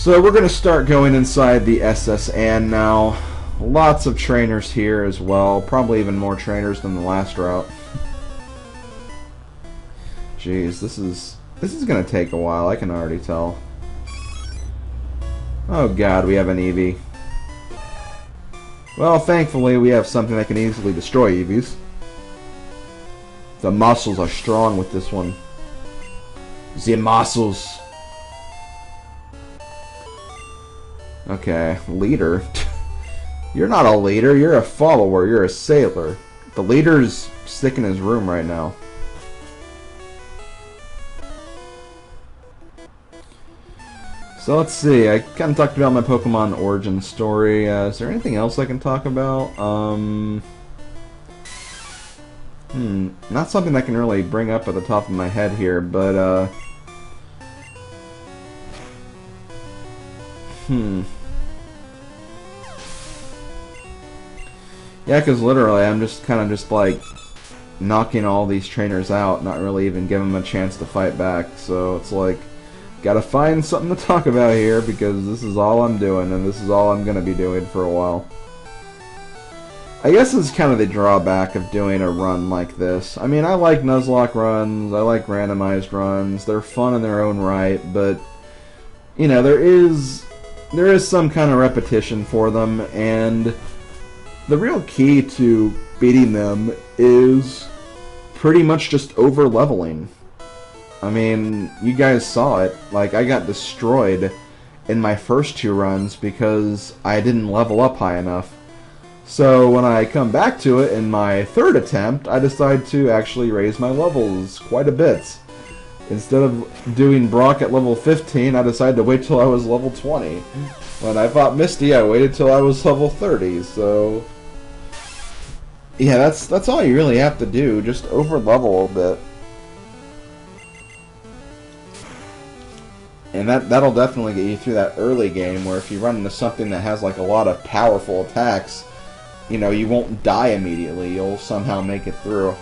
So we're going to start going inside the SSN now. Lots of trainers here as well. Probably even more trainers than the last route. Jeez, this is going to take a while. I can already tell. Oh god, we have an Eevee. Well, thankfully we have something that can easily destroy Eevees. The muscles are strong with this one. The muscles. Okay, leader. You're not a leader, you're a follower, you're a sailor. The leader's sick in his room right now. So let's see, I kind of talked about my Pokemon origin story. Is there anything else I can talk about? Not something I can really bring up at the top of my head here, but yeah, because literally I'm just kind of like knocking all these trainers out, not really even giving them a chance to fight back, so it's like gotta find something to talk about here because this is all I'm doing and this is all I'm gonna be doing for a while. I guess it's kind of the drawback of doing a run like this. I mean, I like Nuzlocke runs, I like randomized runs, they're fun in their own right, but you know, there is some kind of repetition for them, and the real key to beating them is pretty much just over leveling. I mean, you guys saw it. Like, I got destroyed in my first 2 runs because I didn't level up high enough. So when I come back to it in my 3rd attempt, I decide to actually raise my levels quite a bit. Instead of doing Brock at level 15, I decided to wait till I was level 20. When I fought Misty, I waited till I was level 30, so yeah, that's all you really have to do, just over level a bit. And that'll definitely get you through that early game, where if you run into something that has like a lot of powerful attacks, you know, you won't die immediately, you'll somehow make it through.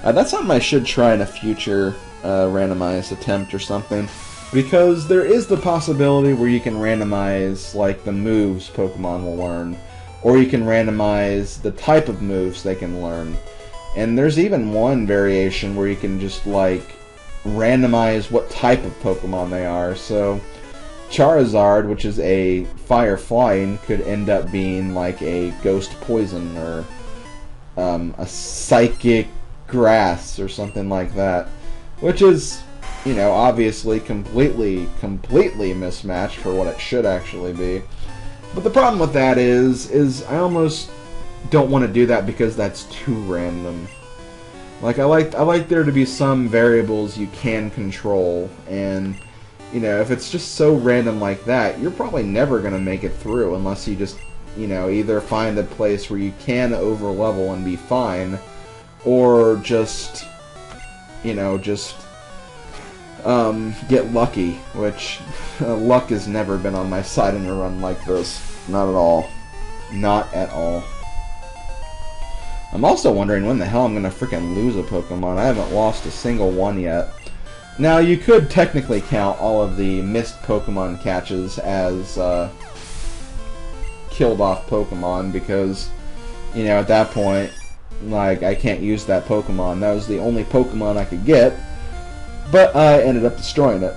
That's something I should try in a future randomized attempt or something, because there is the possibility where you can randomize like the moves Pokemon will learn, or you can randomize the type of moves they can learn. And there's even one variation where you can just like randomize what type of Pokemon they are. So Charizard, which is a fire flying, could end up being like a ghost poison or a psychic grass or something like that, which is, you know, obviously completely mismatched for what it should actually be. But the problem with that is I almost don't want to do that because that's too random. Like, I like there to be some variables you can control, and you know, if it's just so random like that, you're probably never gonna make it through unless you just, you know, either find a place where you can over level and be fine, or just, you know, just get lucky, which luck has never been on my side in a run like this. Not at all. Not at all. I'm also wondering when the hell I'm going to freaking lose a Pokemon. I haven't lost a single one yet. Now, you could technically count all of the missed Pokemon catches as killed off Pokemon because, you know, at that point, like, I can't use that Pokemon. That was the only Pokemon I could get, but I ended up destroying it.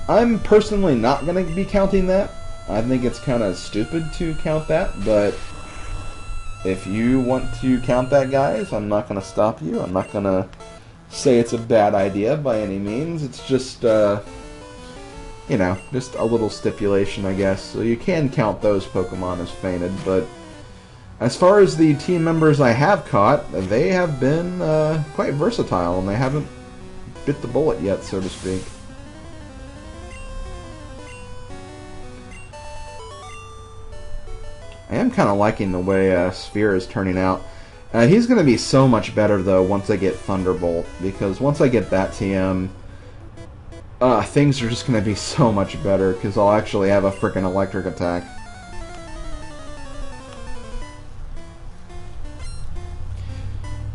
I'm personally not going to be counting that. I think it's kind of stupid to count that, but if you want to count that, guys, I'm not going to stop you. I'm not going to say it's a bad idea by any means. It's just, you know, just a little stipulation, I guess. So you can count those Pokemon as fainted, but as far as the team members I have caught, they have been quite versatile, and they haven't bit the bullet yet, so to speak. I am kind of liking the way Sphere is turning out. He's going to be so much better, though, once I get Thunderbolt, because once I get that TM, things are just going to be so much better, because I'll actually have a frickin' electric attack.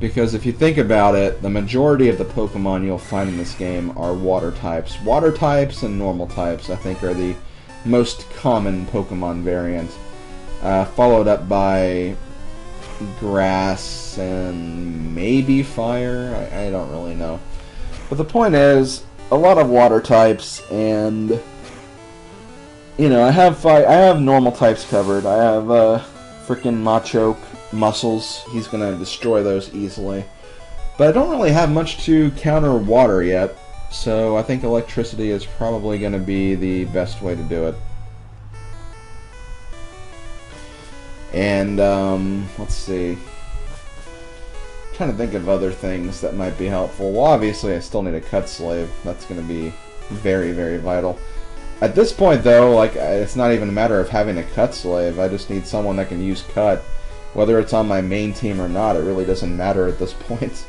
Because if you think about it, the majority of the Pokemon you'll find in this game are water types. Water types and normal types, I think, are the most common Pokemon variant. Followed up by grass and maybe fire. I don't really know. But the point is, a lot of water types, and you know, I have normal types covered. I have frickin' Machoke muscles. He's gonna destroy those easily. But I don't really have much to counter water yet, so I think electricity is probably gonna be the best way to do it. And let's see. I'm trying to think of other things that might be helpful. Well, obviously I still need a cut slave. That's gonna be very, very vital. At this point, though, like, it's not even a matter of having a cut slave. I just need someone that can use cut. Whether it's on my main team or not, it really doesn't matter at this point.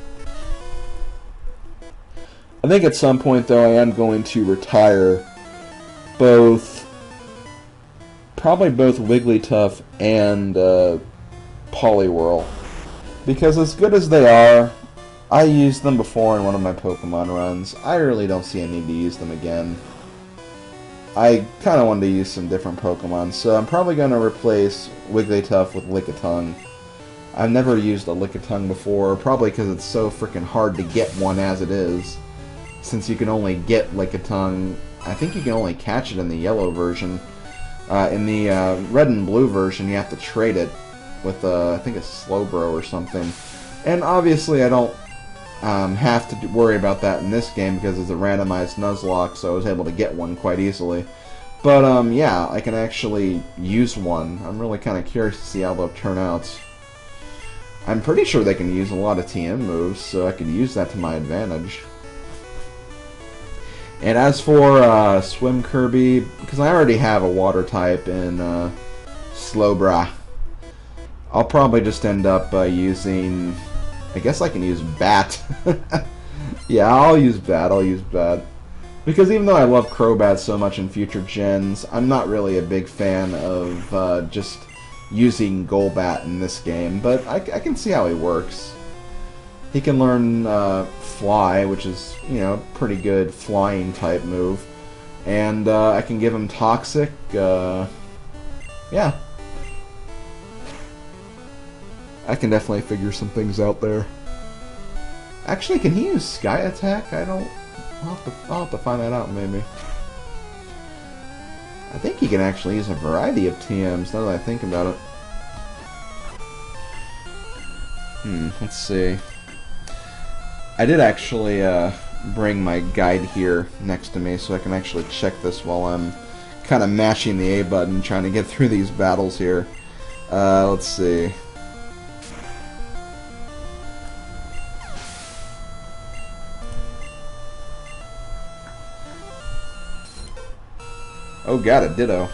I think at some point, though, I am going to retire probably both Wigglytuff and Poliwhirl. Because as good as they are, I used them before in one of my Pokemon runs. I really don't see a need to use them again. I kind of wanted to use some different Pokemon, so I'm probably going to replace Wigglytuff with Lickitung. I've never used a Lickitung before, probably because it's so freaking hard to get one as it is. Since you can only get Lickitung, I think you can only catch it in the yellow version. In the red and blue version, you have to trade it with, I think it's Slowbro or something. And obviously I don't have to worry about that in this game because it's a randomized Nuzlocke, so I was able to get one quite easily. But yeah, I can actually use one. I'm really kind of curious to see how they'll turn out. I'm pretty sure they can use a lot of TM moves, so I could use that to my advantage. And as for SlimKirby, because I already have a water type in Slowbra, I'll probably just end up using... I guess I can use Bat. Yeah, I'll use Bat. Because even though I love Crobat so much in future gens, I'm not really a big fan of just using Golbat in this game. But I can see how he works. He can learn Fly, which is, you know, pretty good flying type move. And I can give him Toxic. Yeah. I can definitely figure some things out there. Actually, can he use Sky Attack? I'll have to find that out, maybe. I think he can actually use a variety of TMs, now that I think about it. Let's see. I did actually bring my guide here next to me, so I can actually check this while I'm kind of mashing the A button, trying to get through these battles here. Let's see. Oh god, a Ditto.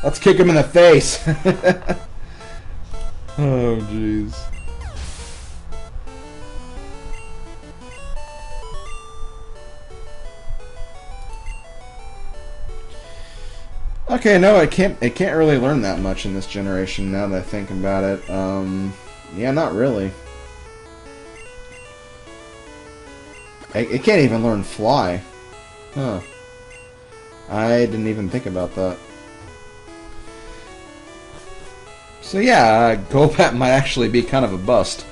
Let's kick him in the face! Oh jeez. Okay, no, it can't really learn that much in this generation now that I think about it. Yeah, not really. It can't even learn Fly. Huh. I didn't even think about that. So yeah, Golbat might actually be kind of a bust.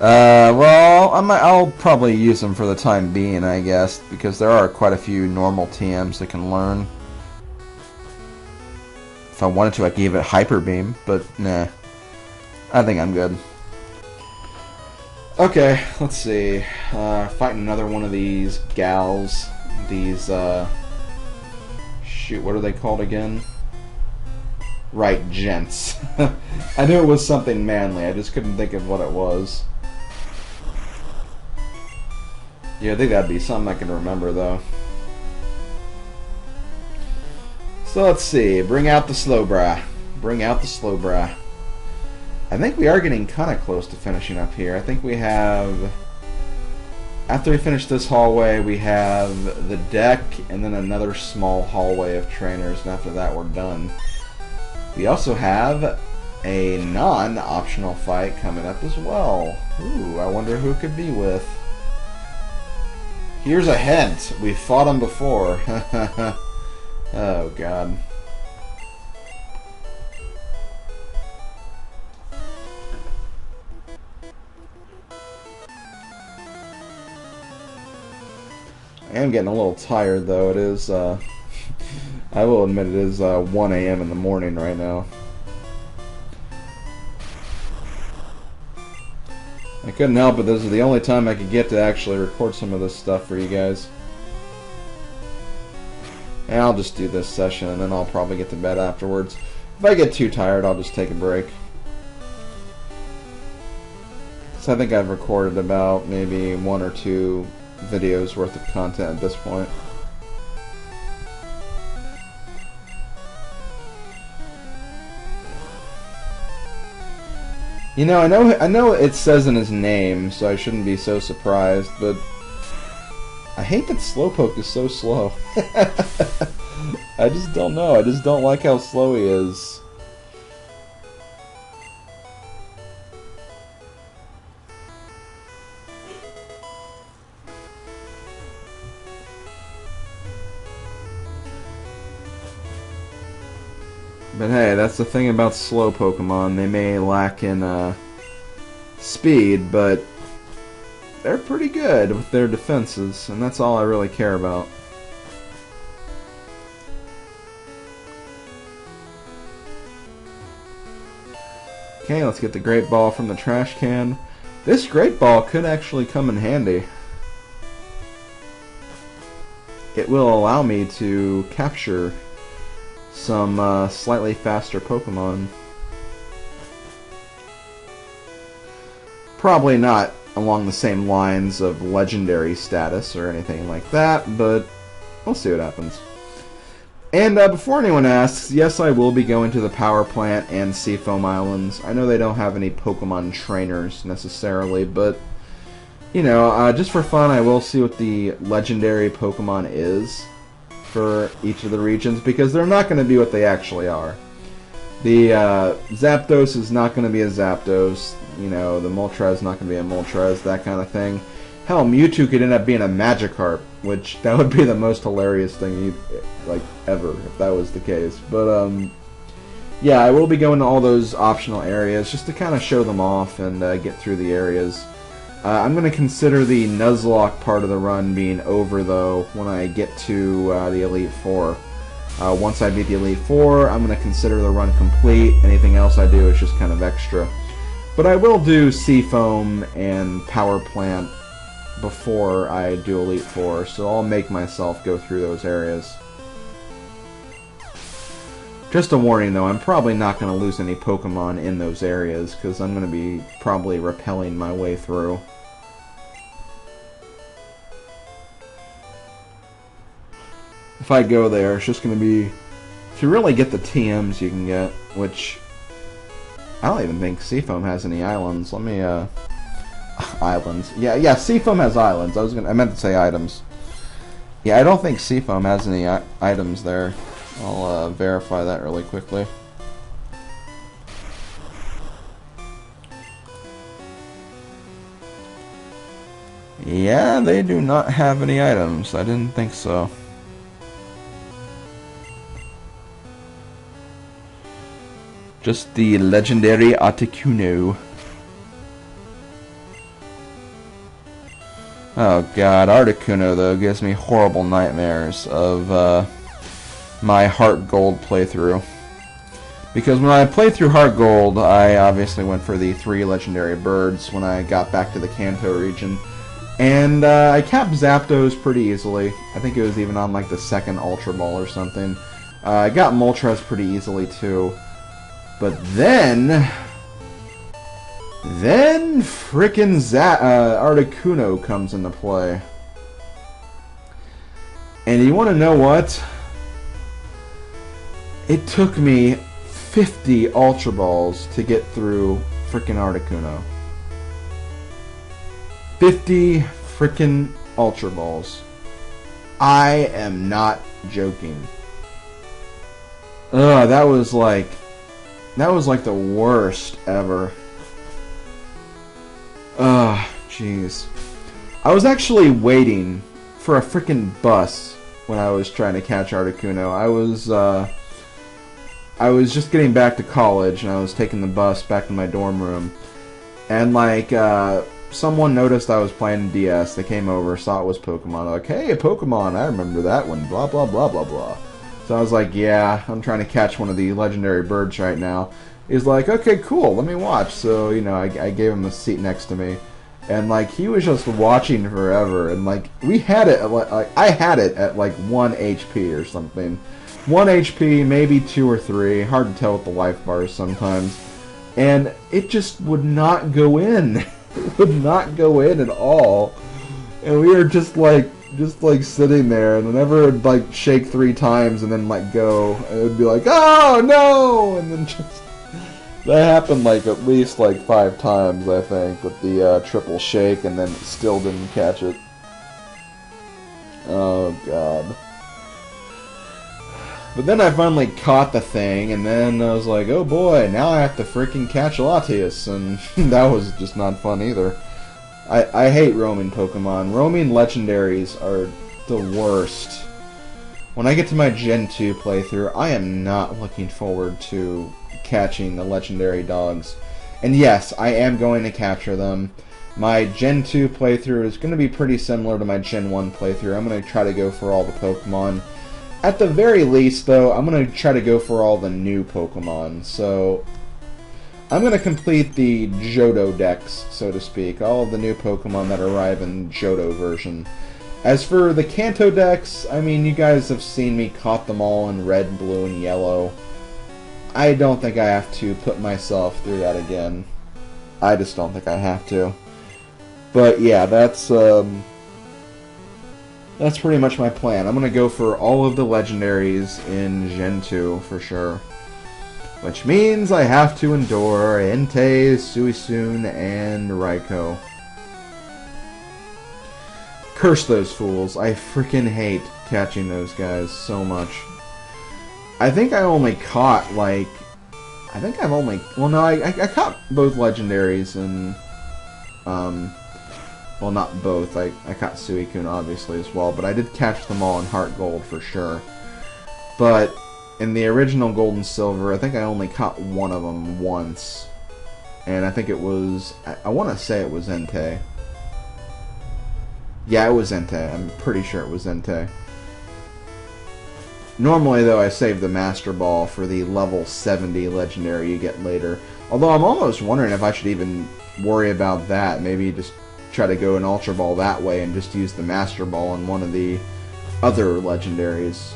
Well, I'll probably use them for the time being, I guess, because there are quite a few normal TMs that can learn. If I wanted to, I could give it Hyper Beam, but nah. I think I'm good. Okay, let's see. Fighting another one of these gals. These, shoot, what are they called again? Right, gents. I knew it was something manly, I just couldn't think of what it was. Yeah, I think that'd be something I can remember, though. So let's see, bring out the Slowbra. Bring out the Slowbra. I think we are getting kind of close to finishing up here. I think we have... After we finish this hallway, we have the deck, and then another small hallway of trainers, and after that we're done. We also have a non-optional fight coming up as well. Ooh, I wonder who it could be with. Here's a hint. We've fought him before. Oh, God. I am getting a little tired, though. It is, I will admit it is 1 a.m. in the morning right now. I couldn't help it. This is the only time I could get to actually record some of this stuff for you guys. And I'll just do this session, and then I'll probably get to bed afterwards. If I get too tired, I'll just take a break. So I think I've recorded about maybe 1 or 2 videos worth of content at this point. You know, I know it says in his name, so I shouldn't be so surprised, but I hate that Slowpoke is so slow. I just don't know. I just don't like how slow he is. But hey, that's the thing about slow Pokemon. They may lack in speed, but they're pretty good with their defenses, and that's all I really care about. Okay, let's get the Great Ball from the trash can. This Great Ball could actually come in handy. It will allow me to capture some slightly faster Pokemon. Probably not along the same lines of legendary status or anything like that, but we'll see what happens. And before anyone asks, yes, I will be going to the Power Plant and Seafoam Islands. I know they don't have any Pokemon trainers necessarily, but you know, just for fun, I will see what the legendary Pokemon is for each of the regions, because they're not going to be what they actually are. The Zapdos is not going to be a Zapdos, you know, the Moltres is not going to be a Moltres, that kind of thing. Hell, Mewtwo could end up being a Magikarp, which that would be the most hilarious thing like ever if that was the case. But yeah, I will be going to all those optional areas just to kind of show them off and get through the areas. I'm going to consider the Nuzlocke part of the run being over, though, when I get to the Elite Four. Once I beat the Elite Four, I'm going to consider the run complete. Anything else I do is just kind of extra. But I will do Seafoam and Power Plant before I do Elite Four, so I'll make myself go through those areas. Just a warning, though, I'm probably not going to lose any Pokemon in those areas, because I'm going to be probably rappelling my way through. If I go there, it's just going to be to really get the TMs you can get, which I don't even think Seafoam has any islands. Let me, islands. Yeah, Seafoam has islands. I meant to say items. Yeah, I don't think Seafoam has any items there. I'll verify that really quickly. Yeah, they do not have any items. I didn't think so. Just the legendary Articuno. Oh god, Articuno though gives me horrible nightmares of my Heart Gold playthrough. Because when I played through Heart Gold, I obviously went for the 3 legendary birds when I got back to the Kanto region. And I capped Zapdos pretty easily. I think it was even on like the 2nd Ultra Ball or something. I got Moltres pretty easily too. But then frickin' Articuno comes into play. And you want to know what? It took me 50 Ultra Balls to get through frickin' Articuno. 50 frickin' Ultra Balls. I am not joking. That was like That was like the worst ever. Ugh, jeez. I was actually waiting for a freaking bus when I was trying to catch Articuno. I was just getting back to college, and I was taking the bus back to my dorm room. And, like, someone noticed I was playing DS. They came over, saw it was Pokemon. They're like, hey, a Pokemon, I remember that one, blah, blah, blah, blah, blah. So I was like, yeah, I'm trying to catch one of the legendary birds right now. He's like, okay, cool, let me watch. So, you know, I gave him a seat next to me. And, like, he was just watching forever. And, like, we had it, I had it at, like, 1 HP or something. 1 HP, maybe 2 or 3. Hard to tell with the life bars sometimes. And it just would not go in. It would not go in at all. And we were just like sitting there, and whenever it would like shake 3 times and then let go, it would be like, oh no! And then just that happened like at least like 5 times, I think, with the triple shake, and then still didn't catch it. Oh god. But then I finally caught the thing, and then I was like, oh boy, now I have to freaking catch Latias, and that was just not fun either. I hate roaming Pokemon. Roaming legendaries are the worst. When I get to my Gen 2 playthrough, I am not looking forward to catching the legendary dogs. And yes, I am going to capture them. My Gen 2 playthrough is going to be pretty similar to my Gen 1 playthrough. I'm going to try to go for all the Pokemon. At the very least, though, I'm going to try to go for all the new Pokemon. So, I'm going to complete the Johto Dex, so to speak. All of the new Pokemon that arrive in Johto version. As for the Kanto Dex, I mean, you guys have seen me caught them all in red, blue, and yellow. I don't think I have to put myself through that again. I just don't think I have to. But yeah, that's pretty much my plan. I'm going to go for all of the legendaries in Gen 2 for sure. Which means I have to endure Entei, Suicune, and Raikou. Curse those fools. I freaking hate catching those guys so much. I think I only caught, like... I think I've only... Well, no, I caught both legendaries and... Well, not both. I caught Suicune, obviously, as well. But I did catch them all in Heart Gold, for sure. But in the original Gold and Silver, I think I only caught one of them once. And I think it was... I want to say it was Entei. Yeah, it was Entei. I'm pretty sure it was Entei. Normally, though, I save the Master Ball for the level 70 legendary you get later. Although I'm almost wondering if I should even worry about that. Maybe just try to go an Ultra Ball that way and just use the Master Ball on one of the other legendaries.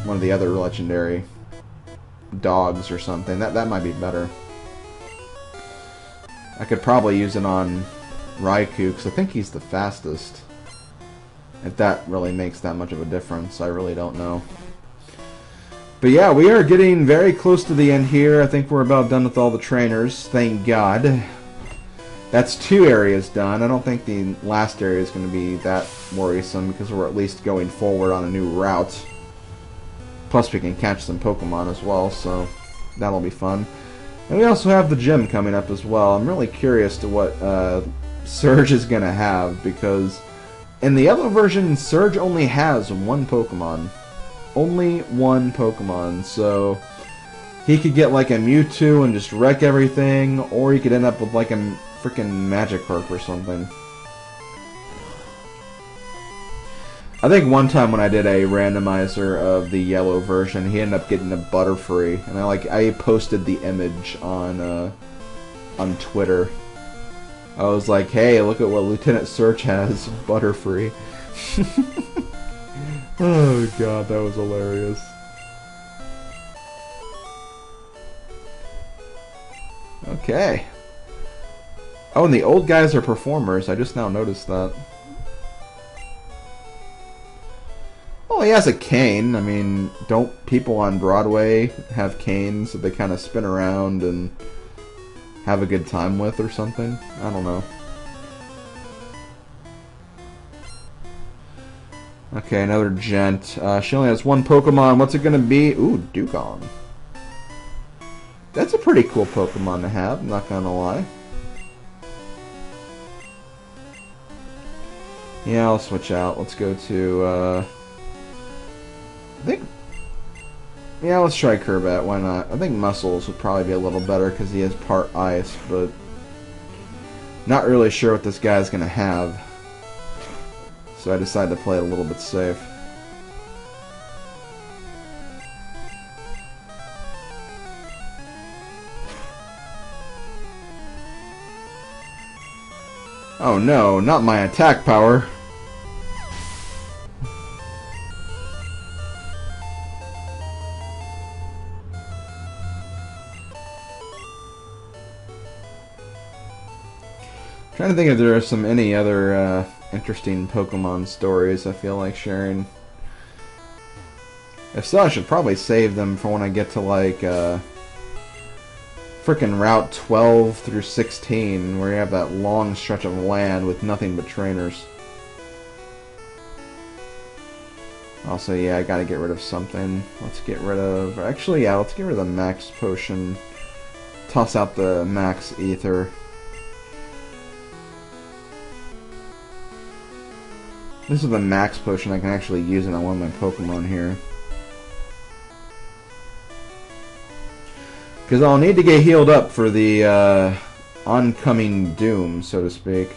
One of the other legendary dogs or something. That might be better. I could probably use it on Raikou, because I think he's the fastest. If that really makes that much of a difference, I really don't know. But yeah, we are getting very close to the end here. I think we're about done with all the trainers, thank God. That's 2 areas done. I don't think the last area is going to be that worrisome, because we're at least going forward on a new route. Plus we can catch some Pokemon as well, so that'll be fun. And we also have the gym coming up as well. I'm really curious to what Surge is going to have, because in the other version, Surge only has 1 Pokemon. Only 1 Pokemon, so he could get like a Mewtwo and just wreck everything, or he could end up with like a freaking Magikarp or something. I think one time when I did a randomizer of the yellow version, he ended up getting a Butterfree, and I posted the image on Twitter. I was like, hey, look at what Lieutenant Surge has, Butterfree. Oh god, that was hilarious. Okay. Oh, and the old guys are performers. I just now noticed that. Oh, he has a cane. I mean, don't people on Broadway have canes that they kind of spin around and have a good time with or something? I don't know. Okay, another gent. She only has 1 Pokemon. What's it gonna be? Ooh, Dugong. That's a pretty cool Pokemon to have, I'm not gonna lie. Yeah, I'll switch out. Let's go to, I think... Yeah, let's try Crobat, why not? I think Muscles would probably be a little better because he has part ice, but... Not really sure what this guy's gonna have. So I decided to play it a little bit safe. Oh no, not my attack power. Trying to think if there are any other interesting Pokemon stories I feel like sharing. If so, I should probably save them for when I get to like frickin' Route 12 through 16, where you have that long stretch of land with nothing but trainers. Also, yeah, I gotta get rid of something. Let's get rid of... Actually, yeah, let's get rid of the Max Potion. Toss out the Max Ether. This is the Max Potion. I can actually use it on one of my Pokemon here. Because I'll need to get healed up for the oncoming doom, so to speak.